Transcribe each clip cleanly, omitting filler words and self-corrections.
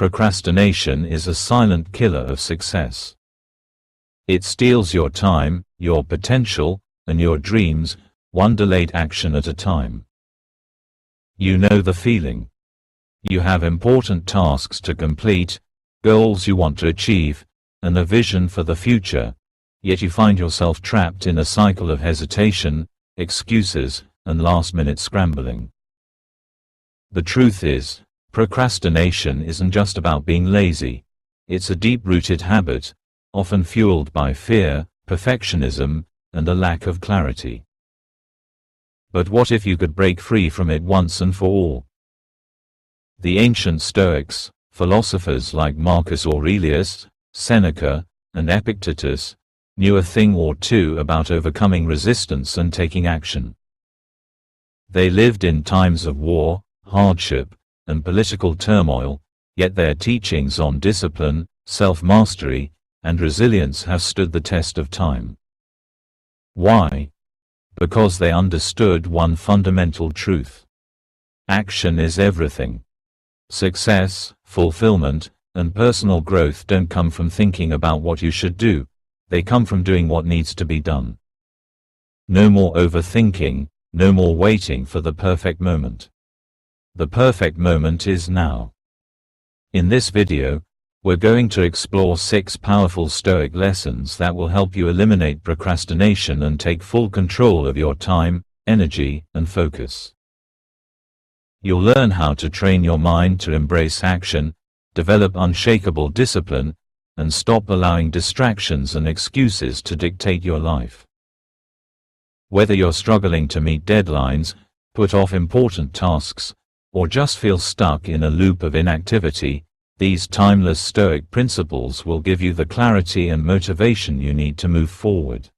procrastination is a silent killer of success. It steals your time, your potential, and your dreams, one delayed action at a time. You know the feeling. You have important tasks to complete, goals you want to achieve, and a vision for the future, yet you find yourself trapped in a cycle of hesitation, excuses, and last-minute scrambling. The truth is, procrastination isn't just about being lazy. It's a deep-rooted habit, often fueled by fear, perfectionism, and a lack of clarity. But what if you could break free from it once and for all? The ancient Stoics, philosophers like Marcus Aurelius, Seneca, and Epictetus, knew a thing or two about overcoming resistance and taking action. They lived in times of war, hardship, and political turmoil, yet their teachings on discipline, self-mastery, and resilience have stood the test of time. Why? Because they understood one fundamental truth. Action is everything. Success, fulfillment, and personal growth don't come from thinking about what you should do, they come from doing what needs to be done. No more overthinking, no more waiting for the perfect moment. The perfect moment is now. In this video, we're going to explore 6 powerful Stoic lessons that will help you eliminate procrastination and take full control of your time, energy, and focus. You'll learn how to train your mind to embrace action, develop unshakable discipline, and stop allowing distractions and excuses to dictate your life. Whether you're struggling to meet deadlines, put off important tasks, or just feel stuck in a loop of inactivity, these timeless Stoic principles will give you the clarity and motivation you need to move forward.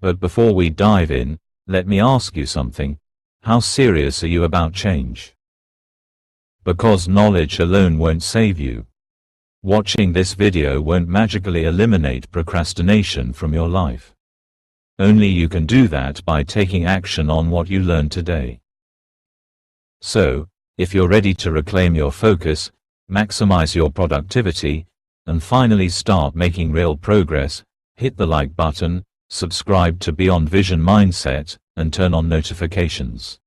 But before we dive in, let me ask you something. How serious are you about change? Because knowledge alone won't save you. Watching this video won't magically eliminate procrastination from your life. Only you can do that by taking action on what you learned today. So, if you're ready to reclaim your focus, maximize your productivity, and finally start making real progress, hit the like button, subscribe to Beyond Vision Mindset, and turn on notifications.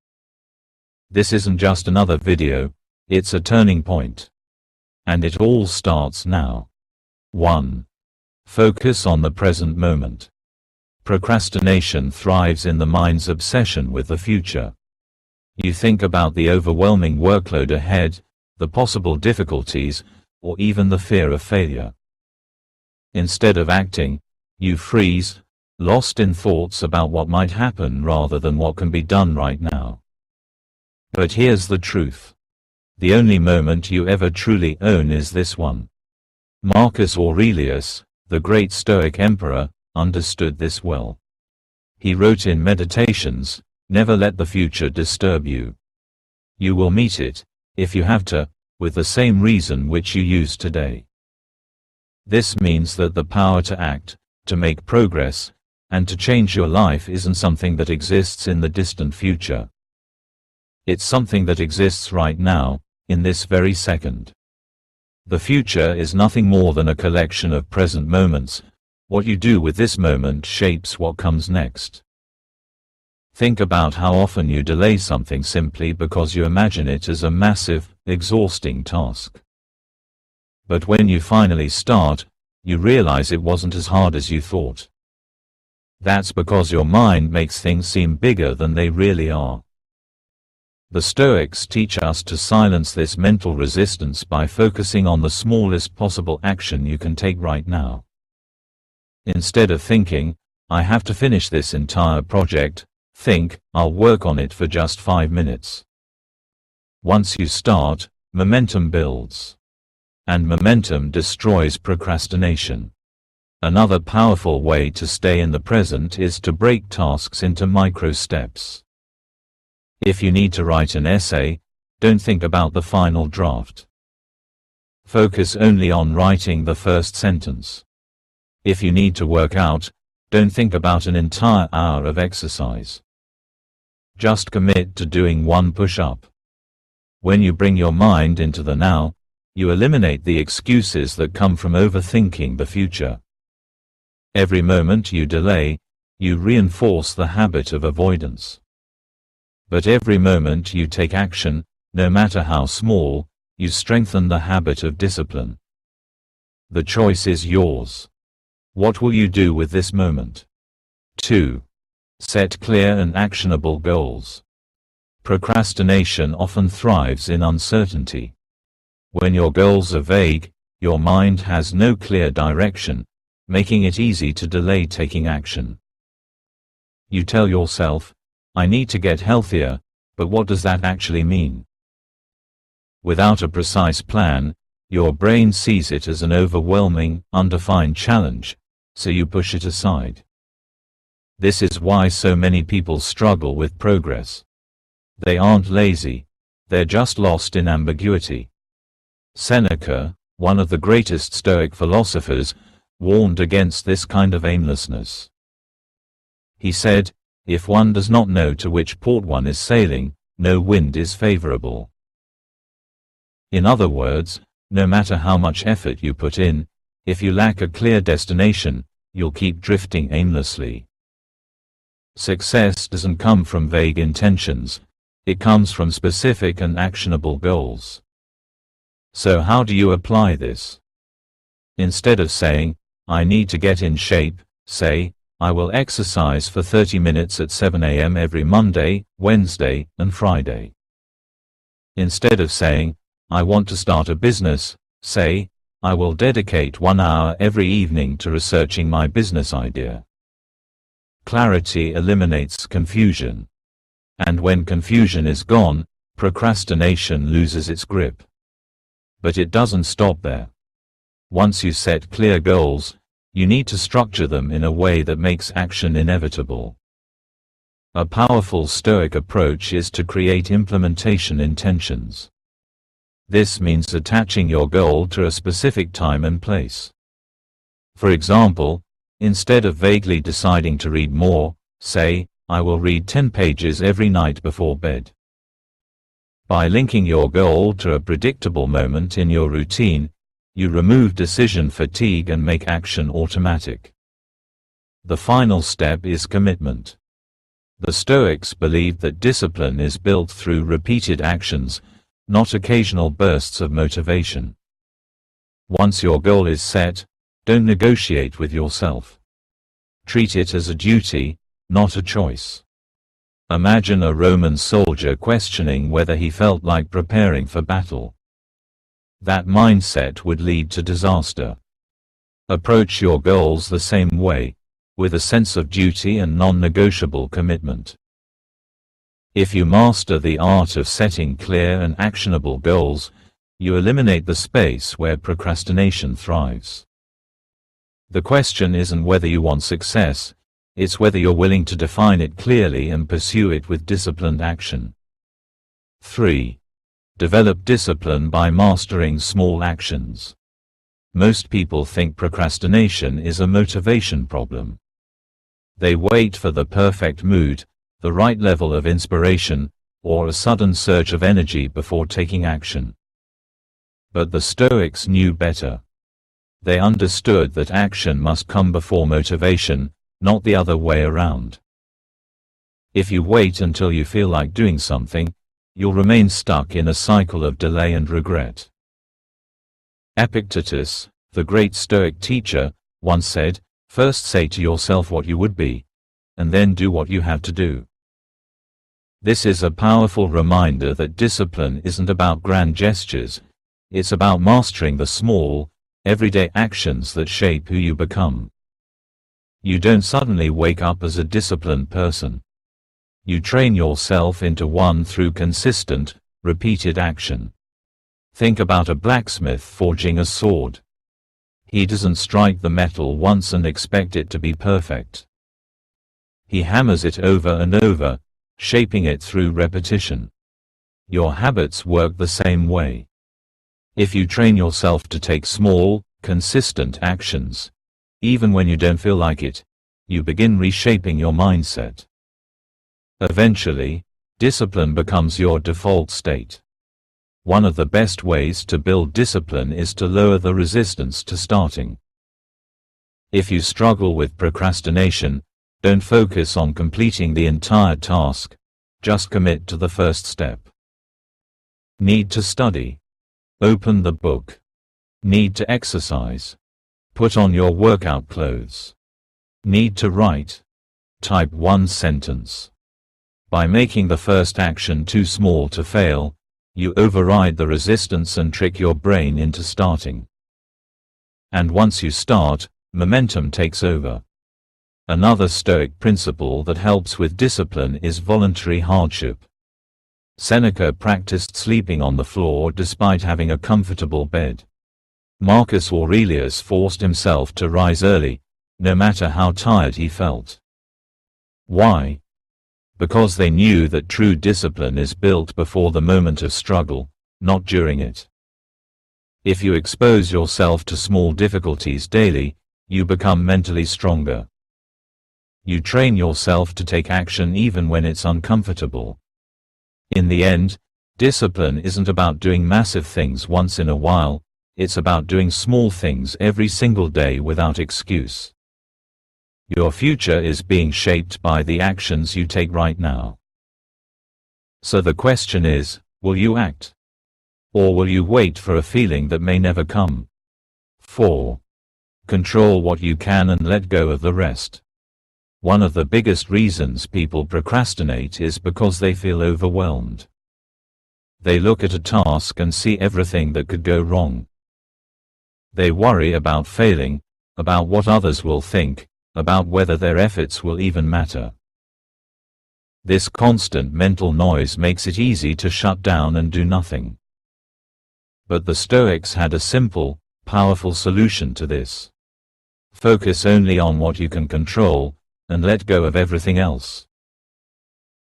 This isn't just another video, it's a turning point. And it all starts now. 1. Focus on the present moment. Procrastination thrives in the mind's obsession with the future. You think about the overwhelming workload ahead, the possible difficulties, or even the fear of failure. Instead of acting, you freeze, lost in thoughts about what might happen rather than what can be done right now. But here's the truth. The only moment you ever truly own is this one. Marcus Aurelius, the great Stoic emperor, understood this well. He wrote in Meditations, "Never let the future disturb you. You will meet it, if you have to, with the same reason which you use today." This means that the power to act, to make progress, and to change your life isn't something that exists in the distant future. It's something that exists right now, in this very second. The future is nothing more than a collection of present moments. What you do with this moment shapes what comes next. Think about how often you delay something simply because you imagine it as a massive, exhausting task. But when you finally start, you realize it wasn't as hard as you thought. That's because your mind makes things seem bigger than they really are. The Stoics teach us to silence this mental resistance by focusing on the smallest possible action you can take right now. Instead of thinking, "I have to finish this entire project," think, "I'll work on it for just 5 minutes." Once you start, momentum builds. And momentum destroys procrastination. Another powerful way to stay in the present is to break tasks into micro steps. If you need to write an essay, don't think about the final draft. Focus only on writing the first sentence. If you need to work out, don't think about an entire hour of exercise. Just commit to doing 1 push-up. When you bring your mind into the now, You eliminate the excuses that come from overthinking the future. Every moment you delay, you reinforce the habit of avoidance. But every moment you take action, no matter how small, you strengthen the habit of discipline. The choice is yours. What will you do with this moment? 2. Set clear and actionable goals. Procrastination often thrives in uncertainty. When your goals are vague, your mind has no clear direction, making it easy to delay taking action. You tell yourself, I need to get healthier, but what does that actually mean? Without a precise plan, your brain sees it as an overwhelming, undefined challenge, so you push it aside. This is why so many people struggle with progress. They aren't lazy, they're just lost in ambiguity. Seneca, one of the greatest Stoic philosophers, warned against this kind of aimlessness. He said, if one does not know to which port one is sailing, no wind is favorable. In other words, no matter how much effort you put in, if you lack a clear destination, you'll keep drifting aimlessly. Success doesn't come from vague intentions, it comes from specific and actionable goals. So how do you apply this? Instead of saying, I need to get in shape, say, I will exercise for 30 minutes at 7 a.m. every Monday, Wednesday, and Friday. Instead of saying, I want to start a business, say, I will dedicate 1 hour every evening to researching my business idea. Clarity eliminates confusion. And when confusion is gone, procrastination loses its grip. But it doesn't stop there. Once you set clear goals, you need to structure them in a way that makes action inevitable. A powerful Stoic approach is to create implementation intentions. This means attaching your goal to a specific time and place. For example, instead of vaguely deciding to read more, say, I will read 10 pages every night before bed. By linking your goal to a predictable moment in your routine, you remove decision fatigue and make action automatic. The final step is commitment. The Stoics believed that discipline is built through repeated actions, not occasional bursts of motivation. Once your goal is set, don't negotiate with yourself. Treat it as a duty, not a choice. Imagine a Roman soldier questioning whether he felt like preparing for battle. That mindset would lead to disaster. Approach your goals the same way, with a sense of duty and non-negotiable commitment. If you master the art of setting clear and actionable goals, you eliminate the space where procrastination thrives. The question isn't whether you want success, it's whether you're willing to define it clearly and pursue it with disciplined action. 3. Develop discipline by mastering small actions. Most people think procrastination is a motivation problem. They wait for the perfect mood, the right level of inspiration, or a sudden surge of energy before taking action. But the Stoics knew better. They understood that action must come before motivation, not the other way around. If you wait until you feel like doing something, you'll remain stuck in a cycle of delay and regret. Epictetus, the great Stoic teacher, once said, first say to yourself what you would be, and then do what you have to do. This is a powerful reminder that discipline isn't about grand gestures, it's about mastering the small, everyday actions that shape who you become. You don't suddenly wake up as a disciplined person. You train yourself into one through consistent, repeated action. Think about a blacksmith forging a sword. He doesn't strike the metal once and expect it to be perfect. He hammers it over and over, shaping it through repetition. Your habits work the same way. If you train yourself to take small, consistent actions, even when you don't feel like it, you begin reshaping your mindset. Eventually, discipline becomes your default state. One of the best ways to build discipline is to lower the resistance to starting. If you struggle with procrastination, don't focus on completing the entire task, just commit to the first step. Need to study? Open the book. Need to exercise? Put on your workout clothes. Need to write? Type one sentence. By making the first action too small to fail, you override the resistance and trick your brain into starting. And once you start, momentum takes over. Another Stoic principle that helps with discipline is voluntary hardship. Seneca practiced sleeping on the floor despite having a comfortable bed. Marcus Aurelius forced himself to rise early, no matter how tired he felt. Why? Because they knew that true discipline is built before the moment of struggle, not during it. If you expose yourself to small difficulties daily, you become mentally stronger. You train yourself to take action even when it's uncomfortable. In the end, discipline isn't about doing massive things once in a while, it's about doing small things every single day without excuse. Your future is being shaped by the actions you take right now. So the question is, will you act? Or will you wait for a feeling that may never come? 4. Control what you can and let go of the rest. One of the biggest reasons people procrastinate is because they feel overwhelmed. They look at a task and see everything that could go wrong. They worry about failing, about what others will think, about whether their efforts will even matter. This constant mental noise makes it easy to shut down and do nothing. But the Stoics had a simple, powerful solution to this. Focus only on what you can control, and let go of everything else.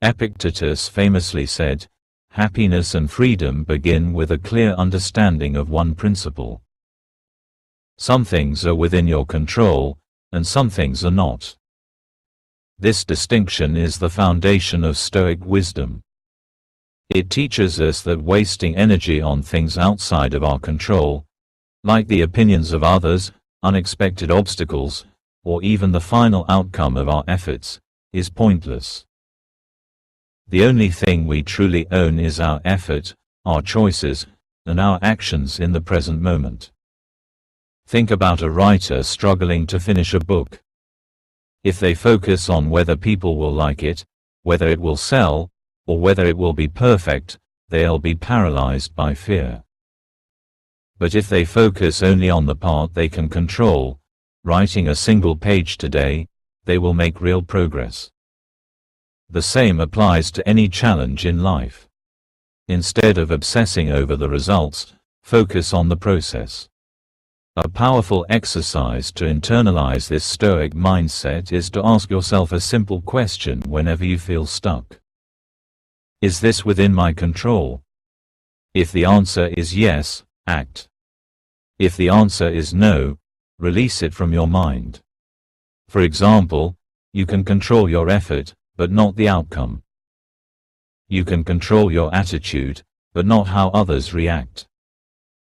Epictetus famously said, "Happiness and freedom begin with a clear understanding of one principle." Some things are within your control, and some things are not. This distinction is the foundation of Stoic wisdom. It teaches us that wasting energy on things outside of our control, like the opinions of others, unexpected obstacles, or even the final outcome of our efforts, is pointless. The only thing we truly own is our effort, our choices, and our actions in the present moment. Think about a writer struggling to finish a book. If they focus on whether people will like it, whether it will sell, or whether it will be perfect, they'll be paralyzed by fear. But if they focus only on the part they can control, writing a single page today, they will make real progress. The same applies to any challenge in life. Instead of obsessing over the results, focus on the process. A powerful exercise to internalize this Stoic mindset is to ask yourself a simple question whenever you feel stuck. Is this within my control? If the answer is yes, act. If the answer is no, release it from your mind. For example, you can control your effort, but not the outcome. You can control your attitude, but not how others react.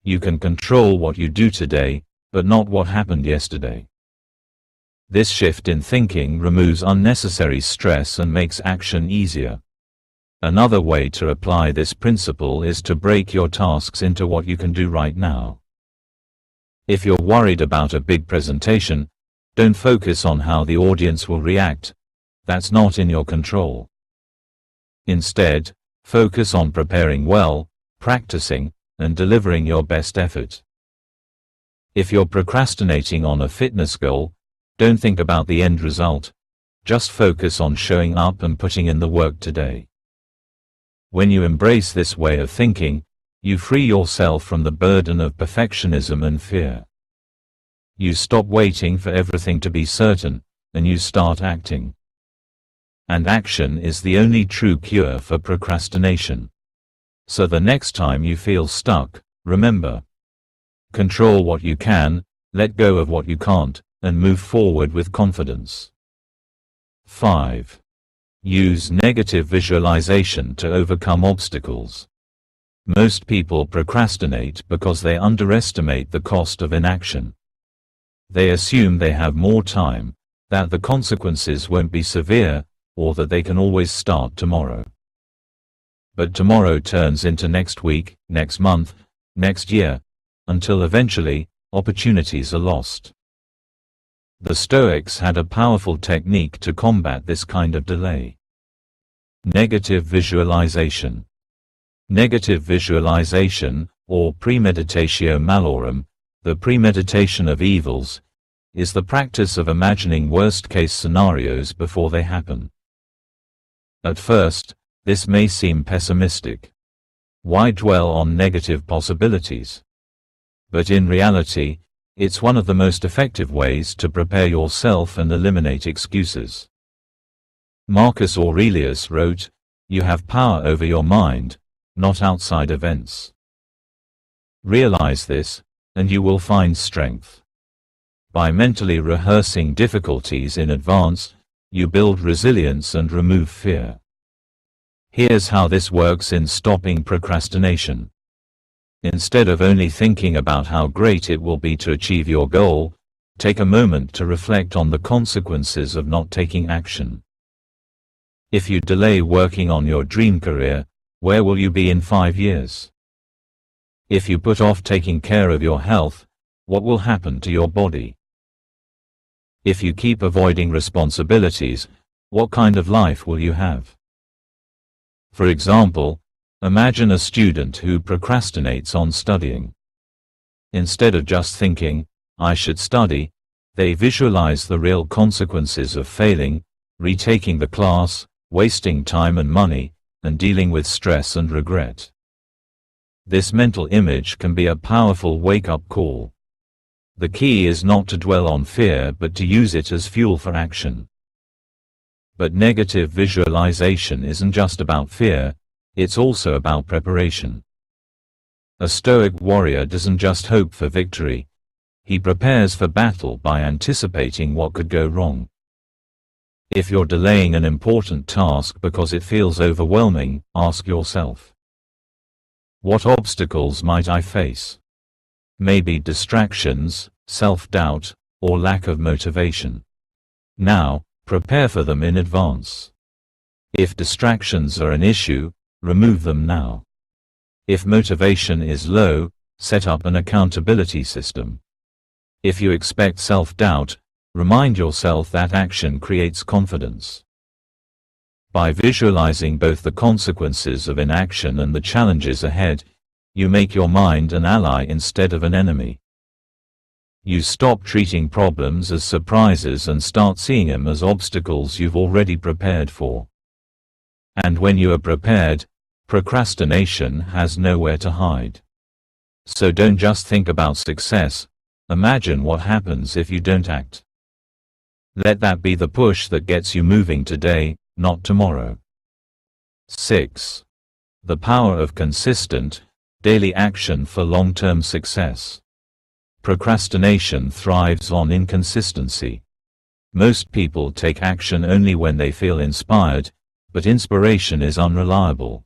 You can control what you do today, but not what happened yesterday. This shift in thinking removes unnecessary stress and makes action easier. Another way to apply this principle is to break your tasks into what you can do right now. If you're worried about a big presentation, don't focus on how the audience will react. That's not in your control. Instead, focus on preparing well, practicing, and delivering your best effort. If you're procrastinating on a fitness goal, don't think about the end result. Just focus on showing up and putting in the work today. When you embrace this way of thinking, you free yourself from the burden of perfectionism and fear. You stop waiting for everything to be certain, and you start acting. And action is the only true cure for procrastination. So the next time you feel stuck, remember: control what you can, let go of what you can't, and move forward with confidence. 5. Use negative visualization to overcome obstacles. Most people procrastinate because they underestimate the cost of inaction. They assume they have more time, that the consequences won't be severe, or that they can always start tomorrow. But tomorrow turns into next week, next month, next year, until eventually, opportunities are lost. The Stoics had a powerful technique to combat this kind of delay. Negative visualization. Negative visualization, or premeditatio malorum, the premeditation of evils, is the practice of imagining worst-case scenarios before they happen. At first, this may seem pessimistic. Why dwell on negative possibilities? But in reality, it's one of the most effective ways to prepare yourself and eliminate excuses. Marcus Aurelius wrote, "You have power over your mind, not outside events." Realize this, and you will find strength. By mentally rehearsing difficulties in advance, you build resilience and remove fear. Here's how this works in stopping procrastination. Instead of only thinking about how great it will be to achieve your goal, take a moment to reflect on the consequences of not taking action. If you delay working on your dream career, where will you be in 5 years? If you put off taking care of your health, what will happen to your body? If you keep avoiding responsibilities, what kind of life will you have? For example, imagine a student who procrastinates on studying. Instead of just thinking, "I should study," they visualize the real consequences of failing, retaking the class, wasting time and money, and dealing with stress and regret. This mental image can be a powerful wake-up call. The key is not to dwell on fear but to use it as fuel for action. But negative visualization isn't just about fear, it's also about preparation. A Stoic warrior doesn't just hope for victory, he prepares for battle by anticipating what could go wrong. If you're delaying an important task because it feels overwhelming, ask yourself, what obstacles might I face? Maybe distractions, self-doubt, or lack of motivation. Now, prepare for them in advance. If distractions are an issue, remove them now. If motivation is low, set up an accountability system. If you expect self-doubt, remind yourself that action creates confidence. By visualizing both the consequences of inaction and the challenges ahead, you make your mind an ally instead of an enemy. You stop treating problems as surprises and start seeing them as obstacles you've already prepared for. And when you are prepared, procrastination has nowhere to hide. So don't just think about success, imagine what happens if you don't act. Let that be the push that gets you moving today, not tomorrow. 6. The power of consistent, daily action for long-term success. Procrastination thrives on inconsistency. Most people take action only when they feel inspired, but inspiration is unreliable.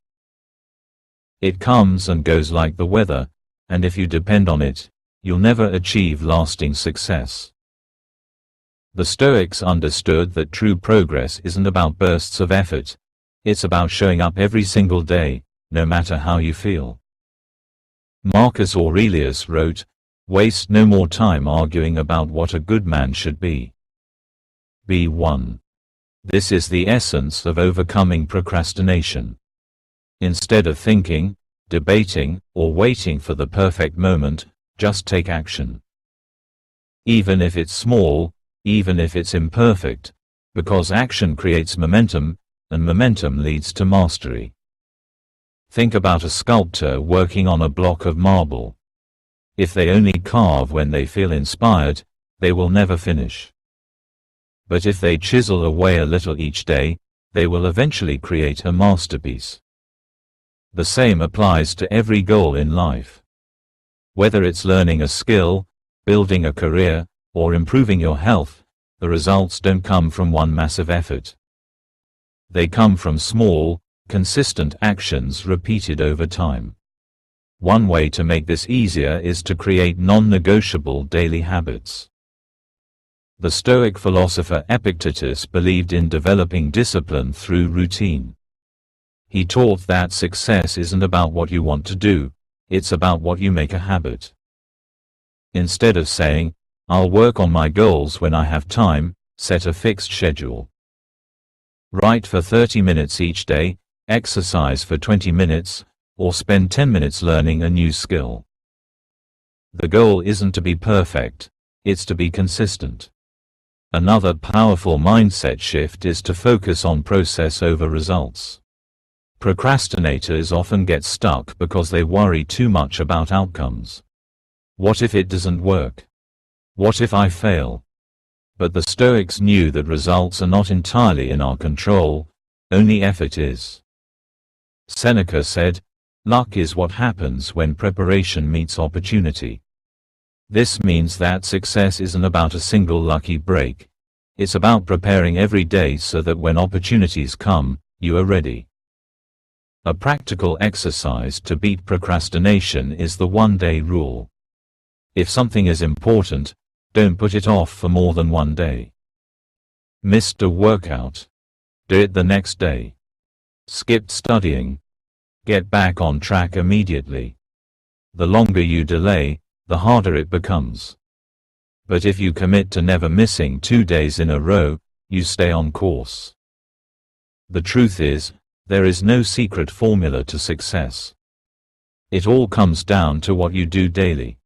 It comes and goes like the weather, and if you depend on it, you'll never achieve lasting success. The Stoics understood that true progress isn't about bursts of effort, it's about showing up every single day, no matter how you feel. Marcus Aurelius wrote, "Waste no more time arguing about what a good man should be. Be one." This is the essence of overcoming procrastination. Instead of thinking, debating, or waiting for the perfect moment, just take action. Even if it's small, even if it's imperfect, because action creates momentum, and momentum leads to mastery. Think about a sculptor working on a block of marble. If they only carve when they feel inspired, they will never finish. But if they chisel away a little each day, they will eventually create a masterpiece. The same applies to every goal in life. Whether it's learning a skill, building a career, or improving your health, the results don't come from one massive effort. They come from small, consistent actions repeated over time. One way to make this easier is to create non-negotiable daily habits. The Stoic philosopher Epictetus believed in developing discipline through routine. He taught that success isn't about what you want to do, it's about what you make a habit. Instead of saying, "I'll work on my goals when I have time," set a fixed schedule. Write for 30 minutes each day, exercise for 20 minutes, or spend 10 minutes learning a new skill. The goal isn't to be perfect, it's to be consistent. Another powerful mindset shift is to focus on process over results. Procrastinators often get stuck because they worry too much about outcomes. What if it doesn't work? What if I fail? But the Stoics knew that results are not entirely in our control, only effort is. Seneca said, "Luck is what happens when preparation meets opportunity." This means that success isn't about a single lucky break. It's about preparing every day so that when opportunities come, you are ready. A practical exercise to beat procrastination is the one-day rule. If something is important, don't put it off for more than one day. Missed a workout? Do it the next day. Skipped studying? Get back on track immediately. The longer you delay, the harder it becomes. But if you commit to never missing 2 days in a row, you stay on course. The truth is, there is no secret formula to success. It all comes down to what you do daily.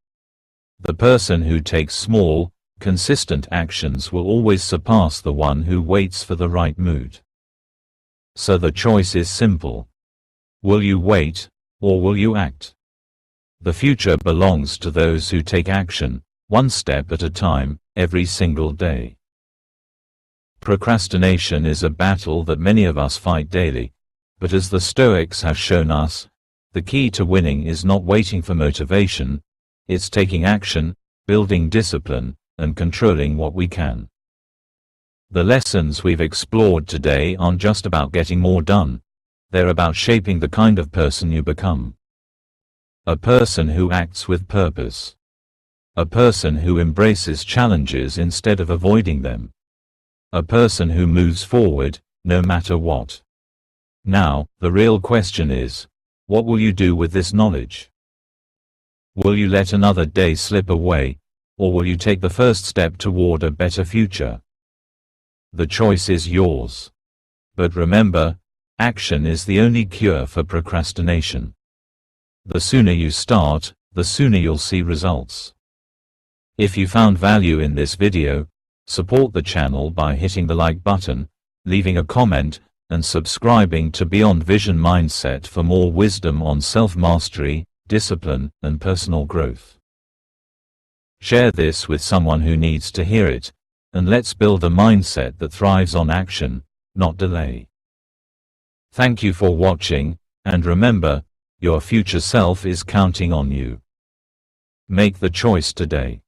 The person who takes small, consistent actions will always surpass the one who waits for the right mood. So the choice is simple. Will you wait, or will you act? The future belongs to those who take action, one step at a time, every single day. Procrastination is a battle that many of us fight daily, but as the Stoics have shown us, the key to winning is not waiting for motivation, it's taking action, building discipline, and controlling what we can. The lessons we've explored today aren't just about getting more done, they're about shaping the kind of person you become. A person who acts with purpose. A person who embraces challenges instead of avoiding them. A person who moves forward, no matter what. Now, the real question is, what will you do with this knowledge? Will you let another day slip away, or will you take the first step toward a better future? The choice is yours. But remember, action is the only cure for procrastination. The sooner you start, the sooner you'll see results. If you found value in this video, support the channel by hitting the like button, leaving a comment, and subscribing to Beyond Vision Mindset for more wisdom on self-mastery, discipline, and personal growth. Share this with someone who needs to hear it, and let's build a mindset that thrives on action, not delay. Thank you for watching, and remember, your future self is counting on you. Make the choice today.